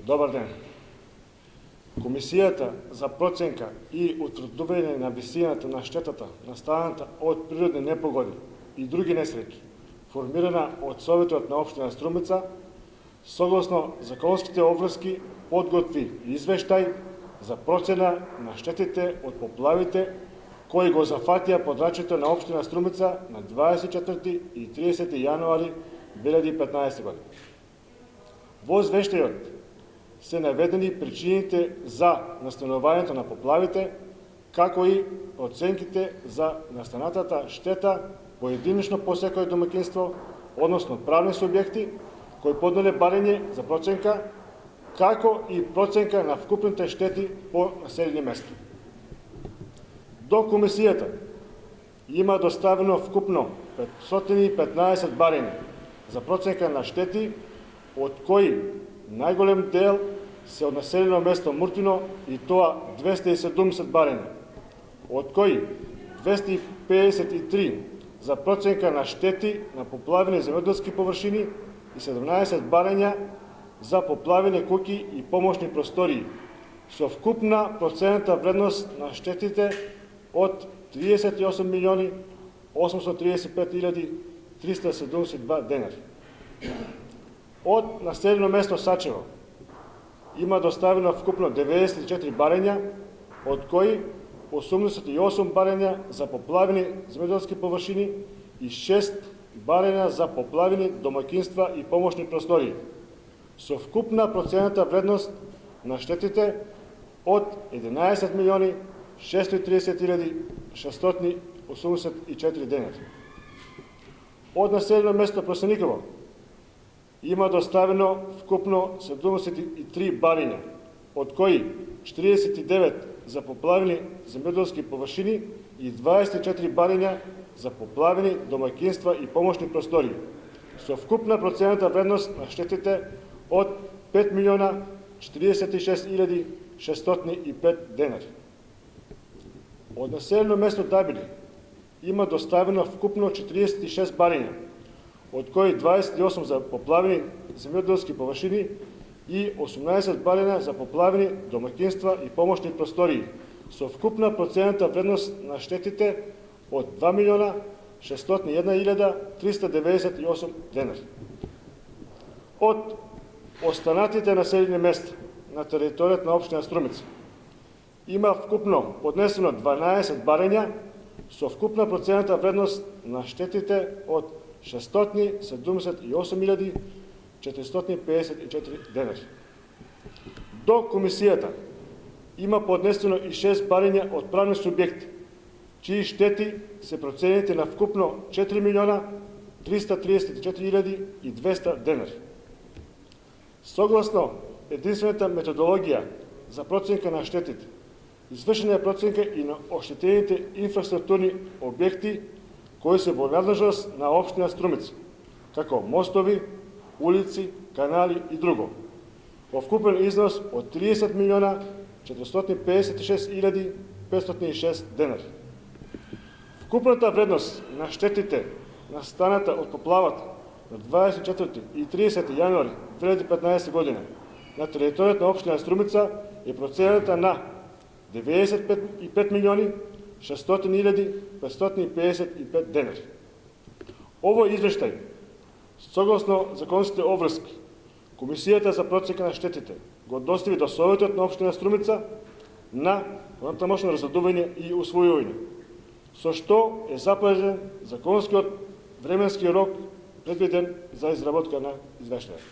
Добар ден. Комисијата за проценка и утврдување на висината на штетата настаната од природни непогоди и други несреќи, формирана од Советот на општина Струмица, согласно законските обврски, подготви извештај за процена на штетите од поплавите кои го зафатија подрачјето на општина Струмица на 24 и 30 јануари 2015 година. Во извештајот се наведени причините за настанувањето на поплавите, како и оценките за настанатата штета поединечно по секој домаќинство, односно правни субјекти кои поднале барање за проценка, како и проценка на вкупните штети по населени места. До комисијата има доставено вкупно 515 барања за проценка на штети, од кои најголем дел се од населено место Муртино, и тоа 270 барања, од кои 253 за проценка на штети на поплавени земјоделски површини и 17 барања за поплавени куќи и помошни простории, со вкупна процената вредност на штетите од 38.835.372 денари. Од населено место Сачево има доставено вкупно 94 барања, од кои 88 барања за поплавени земјоделски површини и 6 барања за поплавени домаќинства и помошни простории, со вкупна процената вредност на штетите од 11.630.684 денари. Од населено место Просениково има доставено вкупно 73 барања, од кои 49 за поплавени земјоделски површини и 24 барања за поплавени домаќинства и помошни простории, со вкупна процената вредност на штетите од 5.046.605 денари. Од населено место Дабили има доставено вкупно 46 барања, од кои 28 за поплавени земјоделски површини и 18 барања за поплавени домаќинства и помошни простории, со вкупна процената вредност на штетите од 2.601.398 денари. Од останатите населени места на територијата на општина Струмица има вкупно поднесено 12 барања со вкупна процената вредност на штетите од 678.454 денари. До комисијата има поднесено и 6 барања од правни субјекти, чии штети се проценети на вкупно 4.334.200 денари. Согласно единствената методологија за проценка на штетите, извршена е проценка и на оштетените инфраструктурни објекти кои се во надлежност на општина Струмица, како мостови, улици, канали и друго, во вкупен износ од 30.456.506 денари. Вкупната вредност на штетите настаната од поплавата на 24 и 30 јануари 2015 година на територијата на општина Струмица е процената на 95.600.555 денари. Овој извештај, согласно законските обврски, Комисијата за проценка на штетите го достави до Советот на општина Струмица на натамошно разсудување и усвојување, со што е запазен законскиот временски рок предвиден за изработка на извештајот.